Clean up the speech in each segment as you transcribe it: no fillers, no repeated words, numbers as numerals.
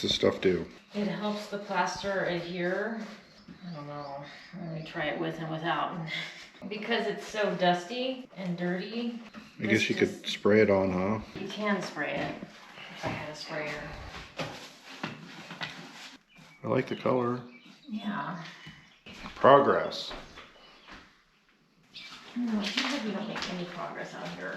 this stuff do? It helps the plaster adhere. I don't know. Let me try it with and without. Because it's so dusty and dirty. I guess you could spray it on, huh? You can spray it if I had a sprayer. I like the color. Yeah. Progress. No, it seems like we don't make any progress out here.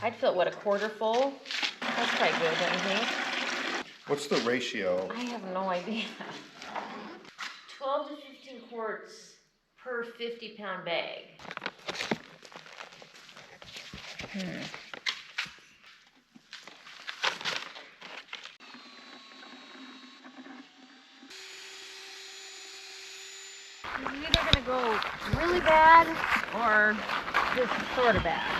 I'd fill it, what, a quarter full? That's quite good, don't you think? What's the ratio? I have no idea. 12 to 15 quarts per 50-pound bag. It's either gonna go really bad or just sort of bad.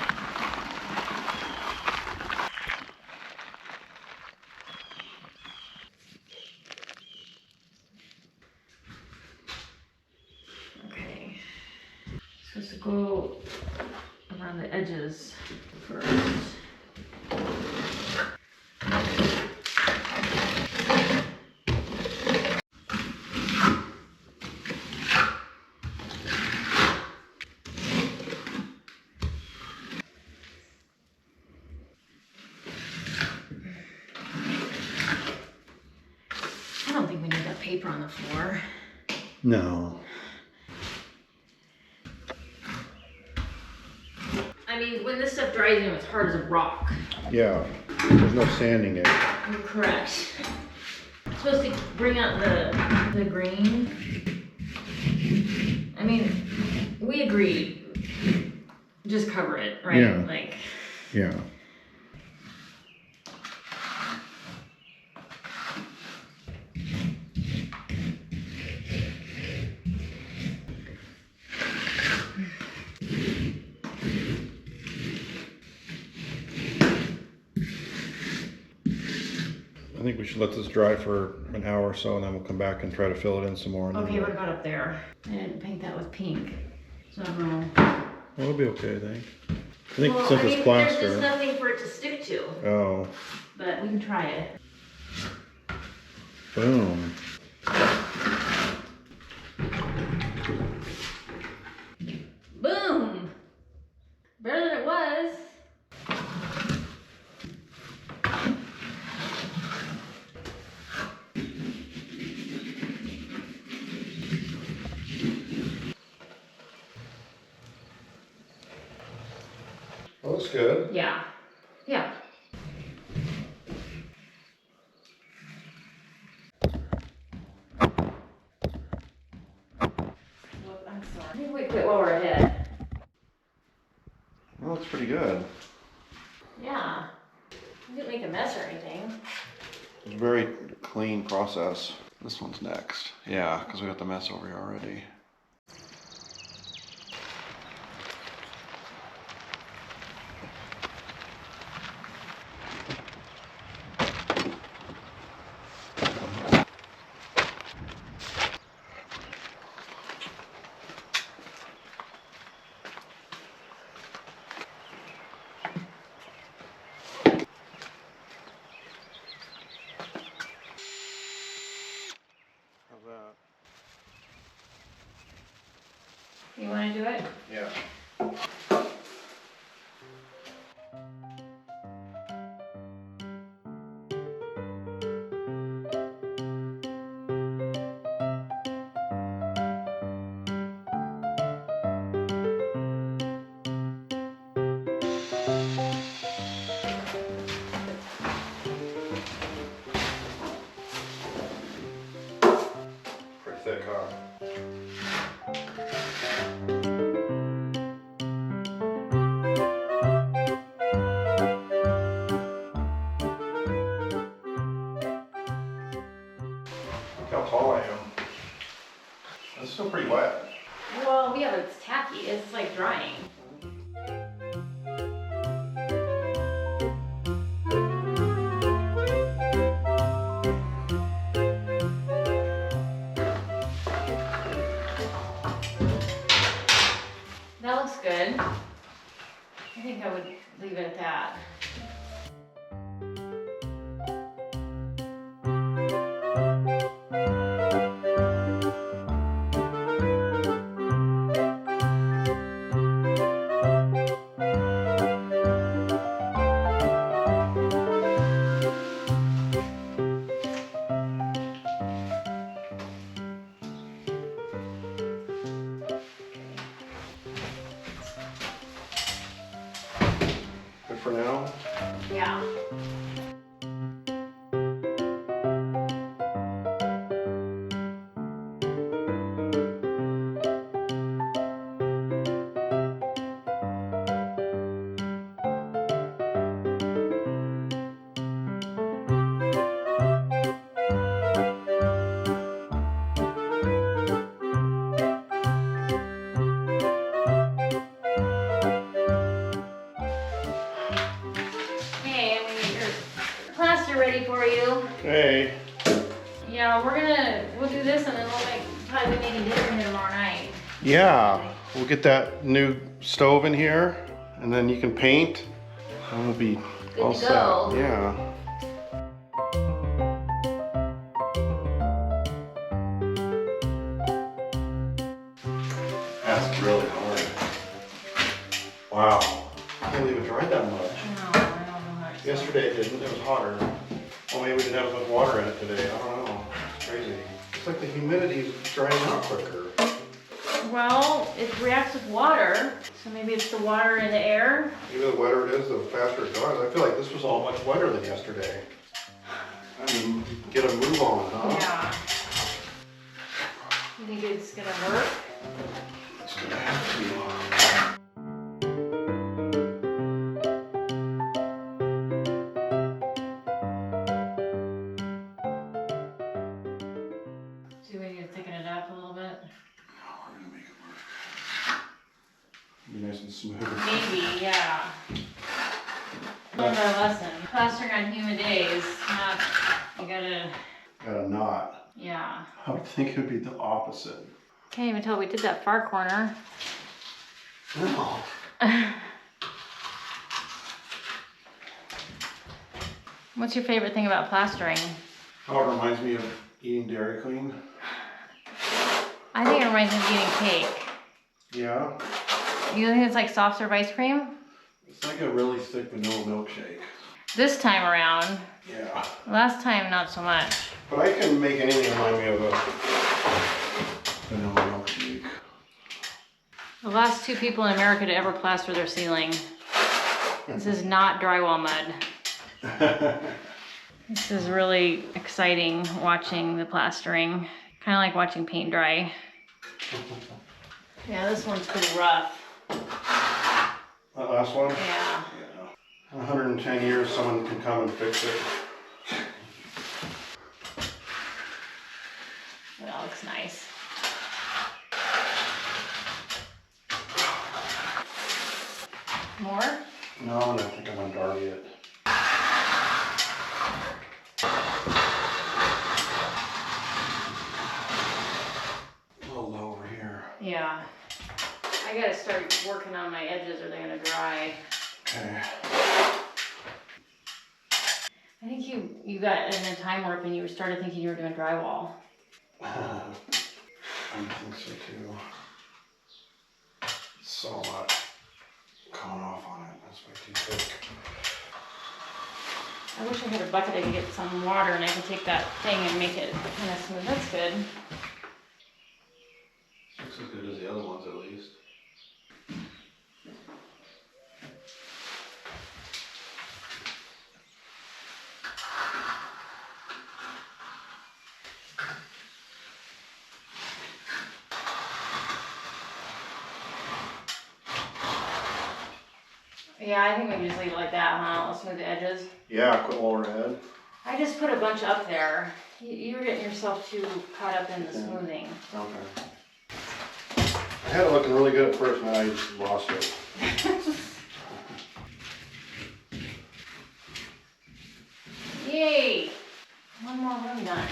Okay, supposed to go around the edges first. I don't think we need that paper on the floor. No. I mean, when this stuff dries, you know, it's hard as a rock. Yeah. There's no sanding it. You're correct. It's supposed to bring out the green. I mean, we agreed. Just cover it, right? Yeah. Like. Yeah. I think we should let this dry for an hour or so, and then we'll come back and try to fill it in some more. And Okay, then what about up there? I didn't paint that with pink, so I don't know. well, it'll be okay, I think. I think Well, since I mean, it's plaster. there's just nothing for it to stick to. Oh. But we can try it. Boom. Boom! Better than it was. That looks good. Yeah. Yeah. Well, I'm sorry. I think we quit while we're ahead. Well, that's pretty good. Yeah. We didn't make a mess or anything. It's a very clean process. This one's next. Yeah, because we got the mess over here already. How's that? You want to do it? Yeah. Pretty thick, huh? Look how tall I am. It's still pretty wet. Well, yeah, but it's tacky. It's like drying. That looks good. I think I would leave it at that. Hey. Yeah, we'll do this and then probably making dinner here tomorrow night. Yeah, we'll get that new stove in here, and then you can paint, and we'll be all to set. go. Yeah. That's really hard. Wow. I can't believe it dried that much. No, I don't know how to. Yesterday it didn't. It was hotter. Well, maybe we didn't have as much water in it today. I don't know. It's crazy. It's like the humidity is drying out quicker. Well, it reacts with water, so maybe it's the water in the air. Maybe the wetter it is, the faster it dries. I feel like this was all much wetter than yesterday. I mean, get a move on, huh? Yeah. You think it's gonna work? It's gonna have to. Do we need to thicken it up a little bit? No, we're gonna make it work. Be nice and smooth. Maybe, yeah. Learned our lesson. Plastering on humid days, not, you gotta, Got a knot. yeah. I would think it would be the opposite. Can't even tell we did that far corner. No. What's your favorite thing about plastering? Oh, it reminds me of eating Dairy Queen. I think it reminds me of eating cake. Yeah. You think it's like soft serve ice cream? It's like a really thick vanilla milkshake. This time around. Yeah. Last time, not so much. But I can make anything remind me of a vanilla milkshake. The last 2 people in America to ever plaster their ceiling. This is not drywall mud. This is really exciting watching the plastering. Kind of like watching paint dry. Yeah, this one's pretty rough. That last one? Yeah. In 110 years, someone can come and fix it. That looks nice. More? No, I don't think I'm gonna darby it. A little low over here. Yeah. I gotta start working on my edges or they're gonna dry. Okay. I think you got in a time warp and you started thinking you were doing drywall. I think so too. So much coming off on it. That's way too thick. I wish I had a bucket I could get some water and I could take that thing and make it kind of smooth. That's good. Looks as good as the other ones at least. Yeah, I think maybe just leave it like that, huh? Let's smooth the edges. Yeah, quit while we're ahead. I just put a bunch up there. You were getting yourself too caught up in the smoothing. Okay. I had it looking really good at first, and I just lost it. Yay! One more room done.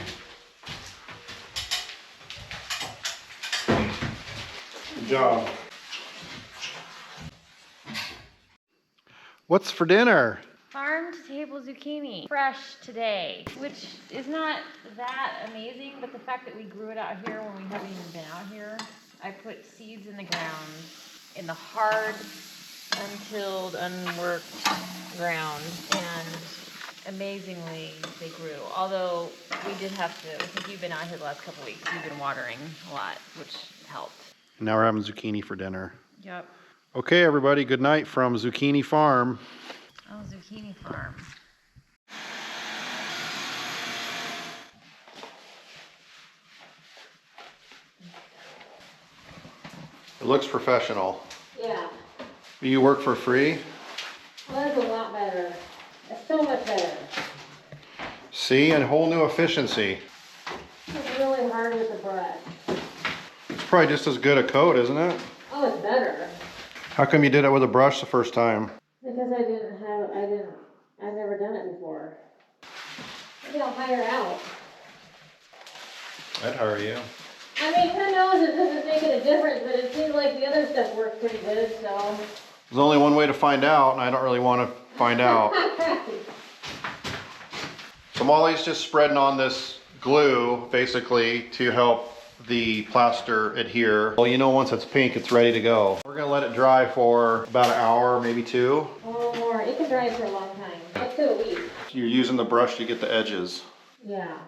Good job. What's for dinner? Farm to table zucchini, fresh today, which is not that amazing, but the fact that we grew it out here when we haven't even been out here, I put seeds in the ground, in the hard, untilled, unworked ground, and amazingly they grew. Although we did have to, I think you've been out here the last couple weeks, you've been watering a lot, which helped. Now we're having zucchini for dinner. Yep. Okay, everybody, good night from Zucchini Farm. Oh, zucchini farm. It looks professional. Yeah, You work for free? well, that's a lot better. It's so much better. See, a whole new efficiency. It's really hard with the brush. It's probably just as good a coat, isn't it? Oh, it's better. How come you did it with a brush the first time? Because I've never done it before. Maybe I'll hire out. I'd hire you. I mean, who knows if this is making a difference, but it seems like the other stuff worked pretty good, so. There's only one way to find out, and I don't really want to find out. So Molly's just spreading on this glue, basically, to help the plaster adhere. Well, you know, once it's pink, it's ready to go. We're gonna let it dry for about an hour, maybe 2. A little more. It can dry for a long time. Up to a week. You're using the brush to get the edges. Yeah.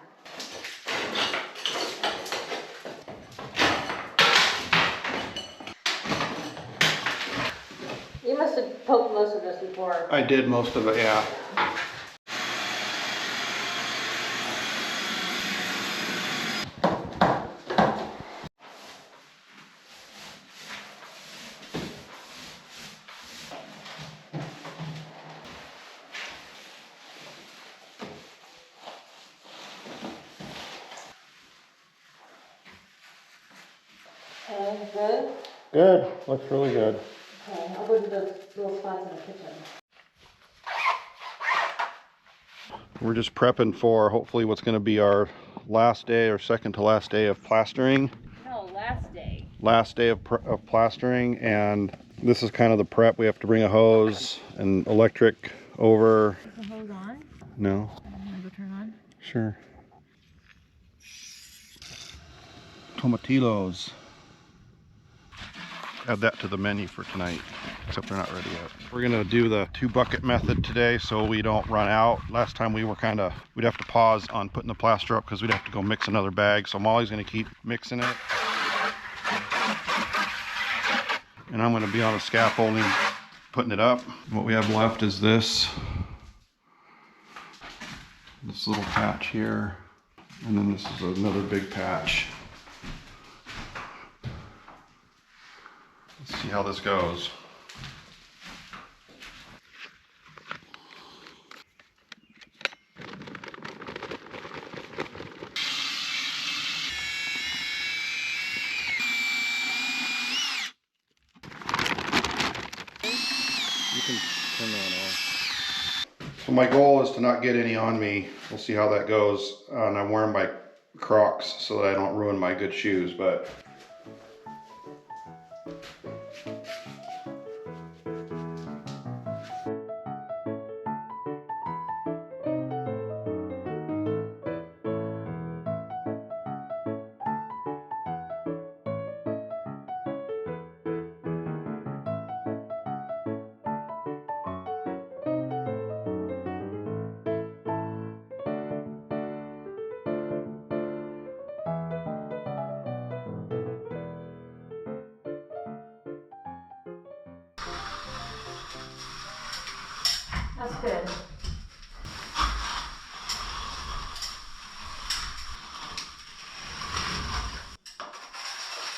You must have poked most of this before. I did most of it, yeah. Okay, good. Good, looks really good. Okay, I'll go to those little spots in the kitchen. We're just prepping for hopefully what's gonna be our last day or second to last day of plastering. No, last day. Last day of plastering, and this is kind of the prep. We have to bring a hose and electric over. Is the hose on? No, I'm gonna go turn on. sure. Tomatillos. Add that to the menu for tonight, except they're not ready yet. We're gonna do the 2-bucket method today so we don't run out. Last time we'd have to pause on putting the plaster up because we'd have to go mix another bag. So Molly's gonna keep mixing it. And I'm gonna be on the scaffolding, putting it up. What we have left is this little patch here. And then this is another big patch. Let's see how this goes. You can turn that off. So my goal is to not get any on me. We'll see how that goes. And I'm wearing my Crocs so that I don't ruin my good shoes, but That's good.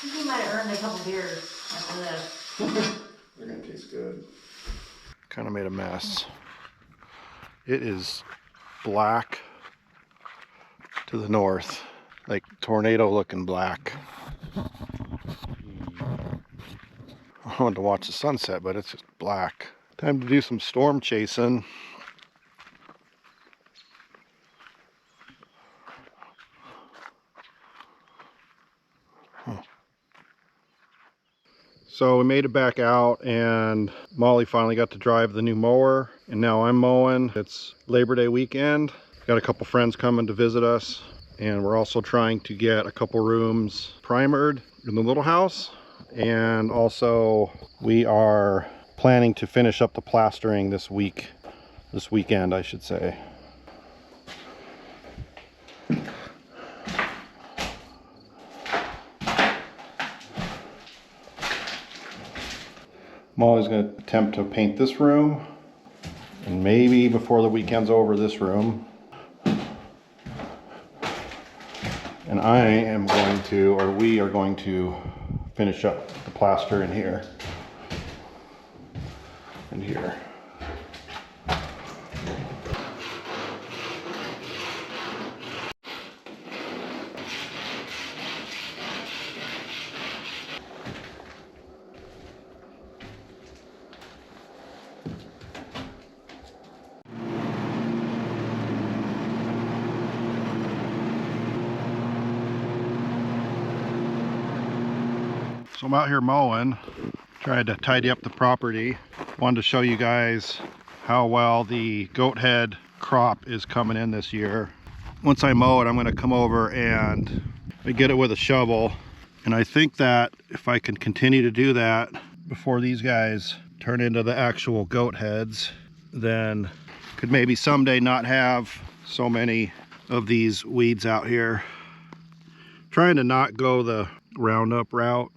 I think you might have earned a couple beers after this. they're gonna taste good. Kind of made a mess. It is black to the north, like tornado looking black. I wanted to watch the sunset, but it's just black. Time to do some storm chasing. So we made it back out, and Molly finally got to drive the new mower, and now I'm mowing. It's Labor Day weekend. Got a couple friends coming to visit us, and we're also trying to get a couple rooms primered in the little house. And also we are planning to finish up the plastering this weekend, I should say. Molly's going to attempt to paint this room, and maybe before the weekend's over, this room. And I am going to, or we are going to, finish up the plaster in here and here. So I'm out here mowing, trying to tidy up the property. Wanted to show you guys how well the goat head crop is coming in this year. Once I mow it, I'm going to come over and get it with a shovel. And I think that if I can continue to do that before these guys turn into the actual goat heads, then could maybe someday not have so many of these weeds out here. Trying to not go the Roundup route.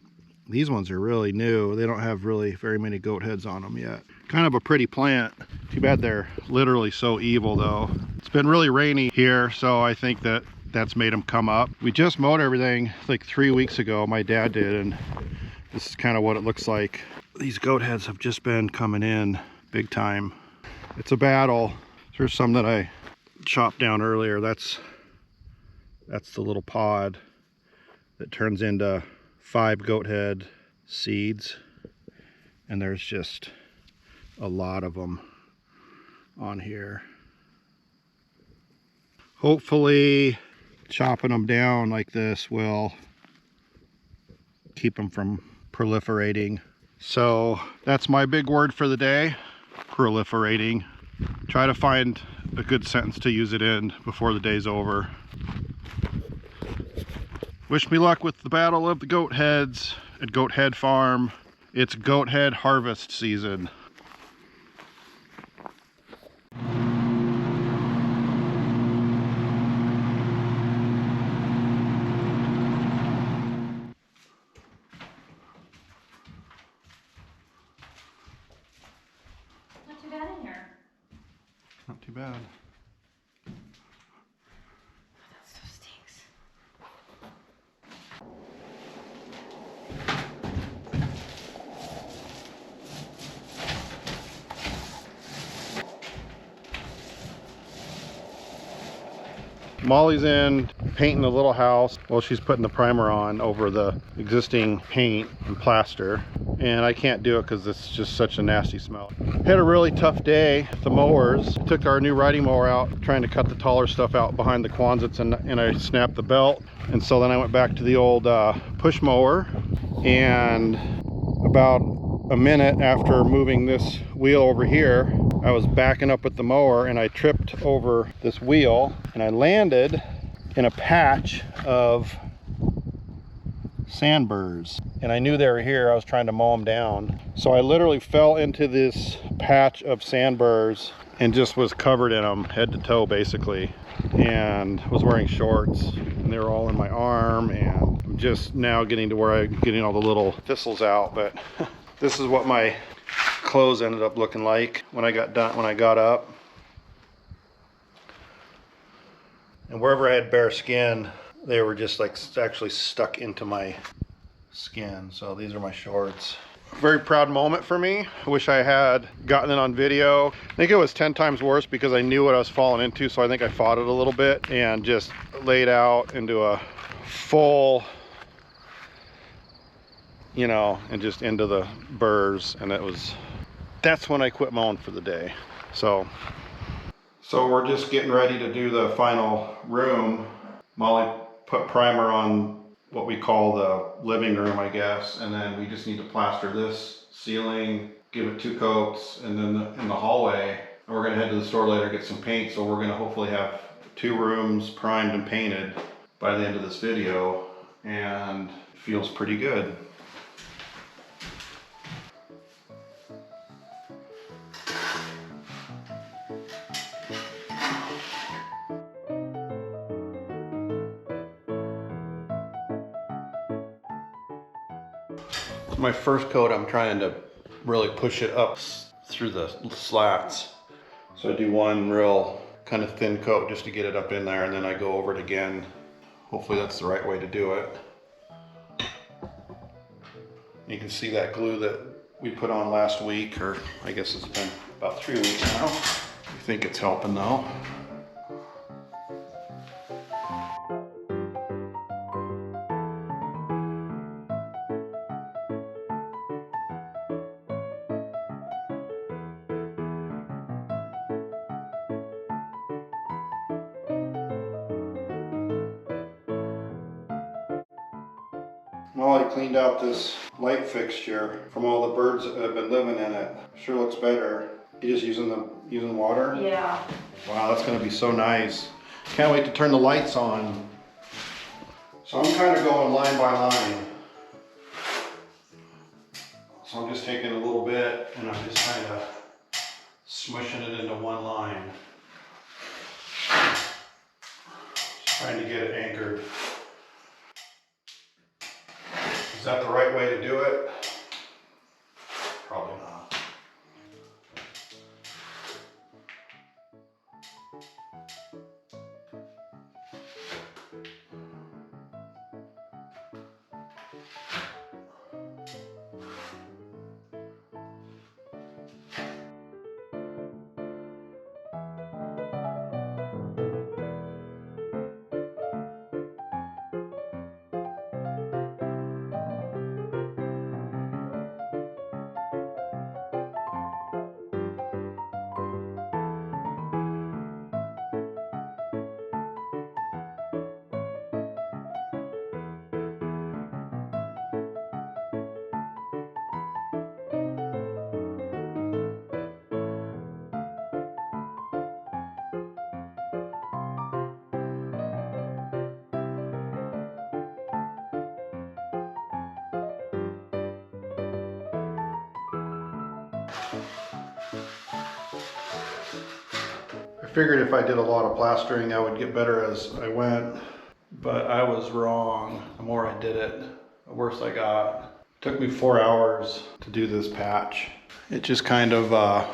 These ones are really new. They don't have really very many goat heads on them yet. Kind of a pretty plant. Too bad they're literally so evil though. It's been really rainy here, so I think that that's made them come up. We just mowed everything like 3 weeks ago, my dad did, and this is kind of what it looks like. These goat heads have just been coming in big time. It's a battle. There's some that I chopped down earlier. That's the little pod that turns into 5 goat head seeds, and there's just a lot of them on here. Hopefully chopping them down like this will keep them from proliferating. So that's my big word for the day, proliferating. Try to find a good sentence to use it in before the day's over. Wish me luck with the battle of the goat heads at Goat Head Farm. It's goat head harvest season. Not too bad in here. Not too bad. That stuff stinks. Molly's in painting the little house. Well, she's putting the primer on over the existing paint and plaster, and I can't do it because it's just such a nasty smell. Had a really tough day with the mowers. Took our new riding mower out, trying to cut the taller stuff out behind the Quonsets, and I snapped the belt. And so then I went back to the old push mower, and about a minute after moving this wheel over here, I was backing up with the mower and I tripped over this wheel and I landed in a patch of sandburrs. And I knew they were here. I was trying to mow them down. So I literally fell into this patch of sandburrs and just was covered in them head to toe basically. And was wearing shorts and they were all in my arm, and I'm just now getting to where I'm getting all the little thistles out. But this is what my clothes ended up looking like when I got up. And wherever I had bare skin, they were just like actually stuck into my skin. So these are my shorts. Very proud moment for me. I wish I had gotten it on video. I think it was 10 times worse because I knew what I was falling into, so I think I fought it a little bit and just laid out into a full, you know, and just into the burrs, and that's when I quit mowing for the day. So we're just getting ready to do the final room. Molly put primer on what we call the living room, I guess, and then we just need to plaster this ceiling, give it 2 coats, and then in the hallway, and we're gonna head to the store later, get some paint, so we're gonna hopefully have 2 rooms primed and painted by the end of this video, and it feels pretty good. My first coat, I'm trying to really push it up through the slats. So I do one real kind of thin coat just to get it up in there, and then I go over it again. Hopefully that's the right way to do it. You can see that glue that we put on last week, or I guess it's been about 3 weeks now. I think it's helping though. Molly cleaned out this light fixture from all the birds that have been living in it. Sure looks better. You just using water? Yeah. Wow, that's gonna be so nice. Can't wait to turn the lights on. So I'm kind of going line by line. So I'm just taking a little bit and I'm just kind of smushing it into one line. Just trying to get it anchored. Is that the right way to do it? Probably not. I figured if I did a lot of plastering, I would get better as I went, but I was wrong. The more I did it, the worse I got. It took me 4 hours to do this patch. It just kind of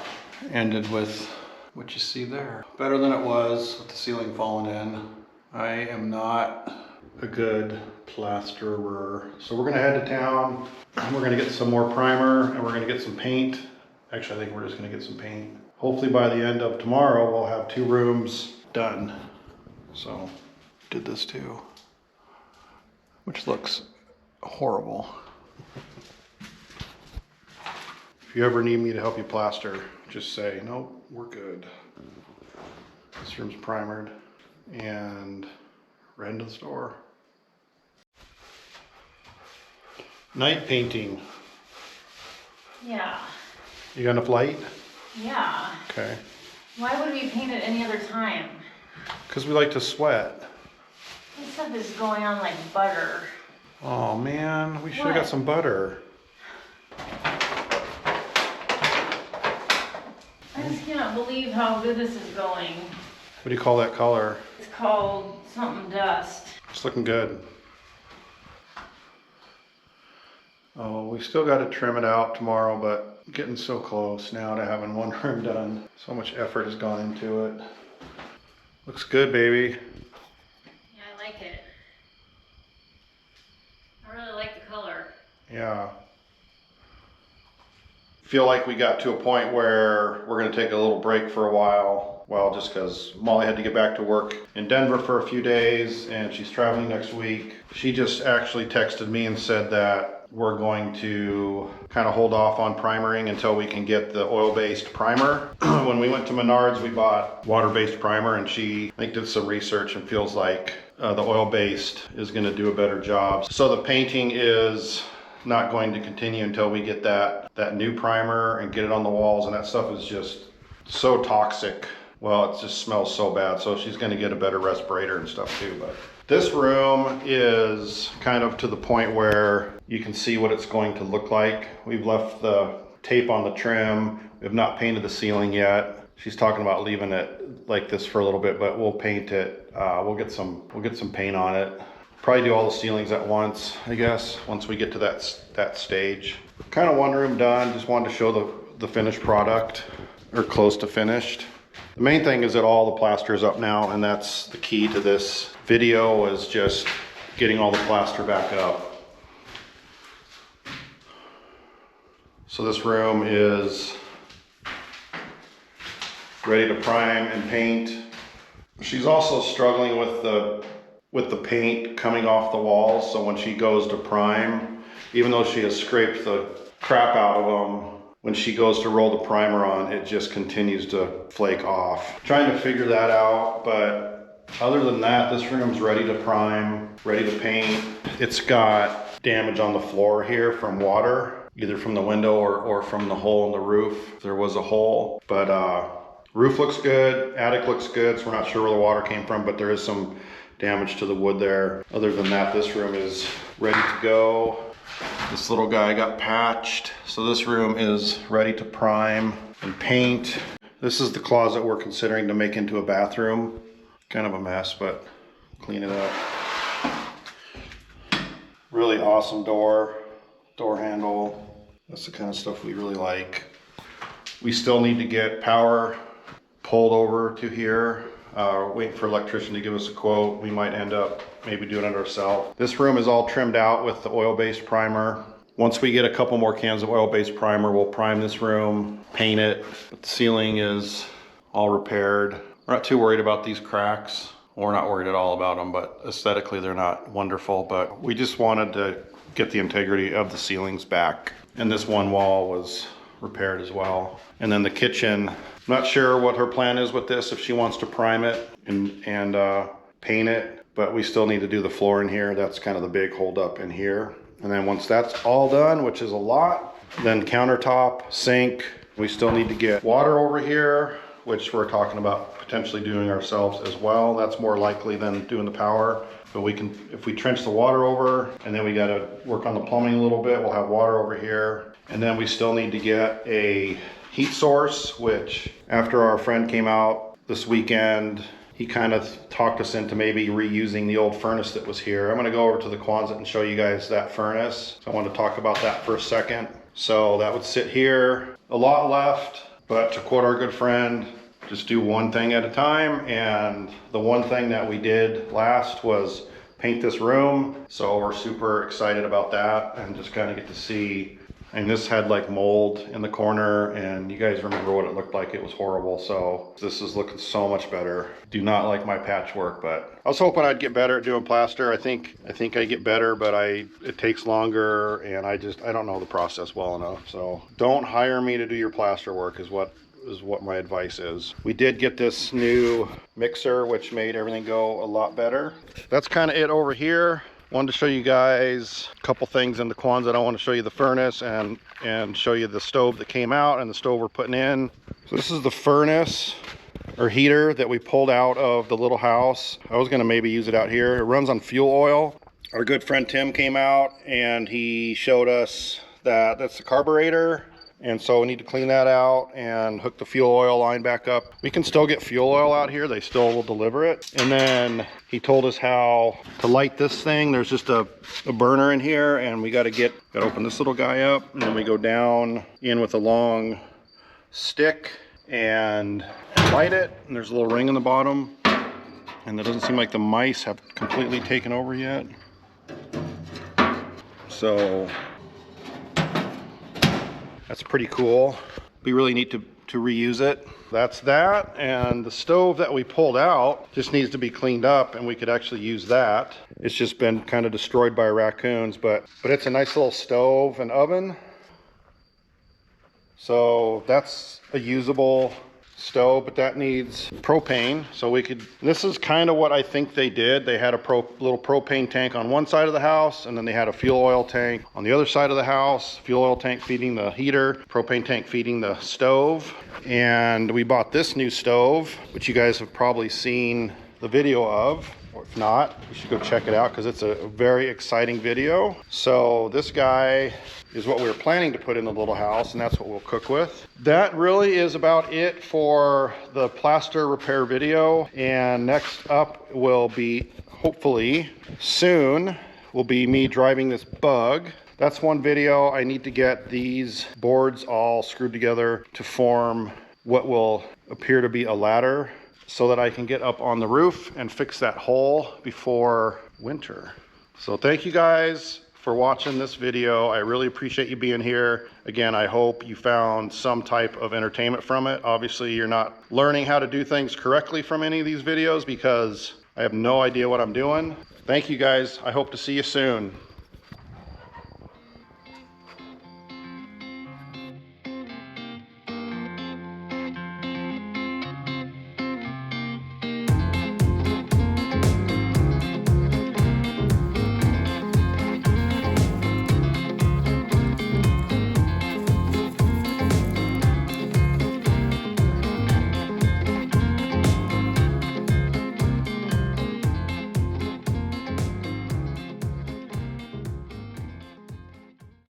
ended with what you see there. Better than it was with the ceiling falling in. I am not a good plasterer. So we're gonna head to town. We're gonna get some more primer and we're gonna get some paint. Actually, I think we're just gonna get some paint. Hopefully by the end of tomorrow, we'll have 2 rooms done. So, did this too, which looks horrible. If you ever need me to help you plaster, just say, nope, we're good. This room's primered and right into the store. Night painting. Yeah. You got enough light? Yeah. Okay. Why would we paint it any other time? Because we like to sweat. This stuff is going on like butter. Oh man, we should have What? got some butter. I just cannot believe how good this is going. What do you call that color? It's called something dust. It's looking good. Oh, we still got to trim it out tomorrow, but getting so close now to having one room done. So much effort has gone into it. Looks good, baby. Yeah, I like it. I really like the color. Yeah. Feel like we got to a point where we're going to take a little break for a while. Well, just because Molly had to get back to work in Denver for a few days and she's traveling next week. She just actually texted me and said that we're going to kind of hold off on primering until we can get the oil-based primer. When we went to Menards, we bought water-based primer and she, I think, did some research and feels like the oil-based is going to do a better job. So the painting is not going to continue until we get that new primer and get it on the walls, and that stuff is just so toxic. Well, it just smells so bad, so she's going to get a better respirator and stuff too. But this room is kind of to the point where you can see what it's going to look like. We've left the tape on the trim. We have not painted the ceiling yet. She's talking about leaving it like this for a little bit, but we'll paint it. We'll get some paint on it. Probably do all the ceilings at once, I guess, once we get to that stage. Kind of one room done. Just wanted to show the finished product, or close to finished. The main thing is that all the plaster is up now, and that's the key to this video, is just getting all the plaster back up. So this room is ready to prime and paint. She's also struggling with the paint coming off the walls, so when she goes to prime, even though she has scraped the crap out of them, when she goes to roll the primer on, it just continues to flake off. Trying to figure that out, but other than that, this room's ready to prime, ready to paint. It's got damage on the floor here from water, either from the window or from the hole in the roof. There was a hole, but roof looks good, attic looks good, so we're not sure where the water came from, but there is some damage to the wood there. Other than that, this room is ready to go. This little guy got patched, so this room is ready to prime and paint. This is the closet we're considering to make into a bathroom. Kind of a mess, but clean it up. Really awesome door handle. That's the kind of stuff we really like. We still need to get power pulled over to here. Waiting for electrician to give us a quote. We might end up maybe doing it ourselves. This room is all trimmed out with the oil-based primer. Once we get a couple more cans of oil-based primer, we'll prime this room, paint it. But the ceiling is all repaired. We're not too worried about these cracks. We're not worried at all about them, but aesthetically they're not wonderful. But we just wanted to get the integrity of the ceilings back. And this one wall was repaired as well. And then the kitchen, I'm not sure what her plan is with this, if she wants to prime it and paint it, but we still need to do the floor in here. That's kind of the big holdup in here. And then once that's all done, which is a lot, then countertop, sink. We still need to get water over here, which we're talking about potentially doing ourselves as well. That's more likely than doing the power. But we can, if we trench the water over, and then we gotta work on the plumbing a little bit, we'll have water over here. And then we still need to get a heat source, which after our friend came out this weekend, he kind of talked us into maybe reusing the old furnace that was here. I'm gonna go over to the closet and show you guys that furnace. So I wanted to talk about that for a second. So that would sit here. A lot left, but to quote our good friend, just do one thing at a time. And the one thing that we did last was paint this room. So we're super excited about that and just kind of get to see. And this had like mold in the corner, and you guys remember what it looked like. It was horrible. So this is looking so much better. Do not like my patchwork, but I was hoping I'd get better at doing plaster. I think I get better, but it takes longer, and I don't know the process well enough. So don't hire me to do your plaster work is what my advice is. We did get this new mixer, which made everything go a lot better. That's kind of it over here. Wanted to show you guys a couple things in the Quonset. I want to show you the furnace and show you the stove that came out and the stove we're putting in. So this is the furnace or heater that we pulled out of the little house. I was going to maybe use it out here. It runs on fuel oil. Our good friend Tim came out and he showed us that that's the carburetor. And so we need to clean that out and hook the fuel oil line back up. We can still get fuel oil out here. They still will deliver it. And then he told us how to light this thing. There's just a burner in here, and we gotta open this little guy up, and then we go down in with a long stick and light it. And there's a little ring in the bottom. And it doesn't seem like the mice have completely taken over yet. So that's pretty cool. Be really neat to reuse it. That's that, and the stove that we pulled out just needs to be cleaned up, and we could actually use that. It's just been kind of destroyed by raccoons, but it's a nice little stove and oven. So that's a usable stove, but that needs propane. So this is kind of what I think they did. They had a little propane tank on one side of the house, and then they had a fuel oil tank on the other side of the house. Fuel oil tank feeding the heater, propane tank feeding the stove. And we bought this new stove, which you guys have probably seen the video of. Or if not, you should go check it out because it's a very exciting video. So this guy is what we were planning to put in the little house, and that's what we'll cook with. That really is about it for the plaster repair video. And next up will be, hopefully soon, will be me driving this bug. That's one video. I need to get these boards all screwed together to form what will appear to be a ladder, so that I can get up on the roof and fix that hole before winter. So thank you guys for watching this video. I really appreciate you being here. Again, I hope you found some type of entertainment from it. Obviously, you're not learning how to do things correctly from any of these videos because I have no idea what I'm doing. Thank you guys. I hope to see you soon.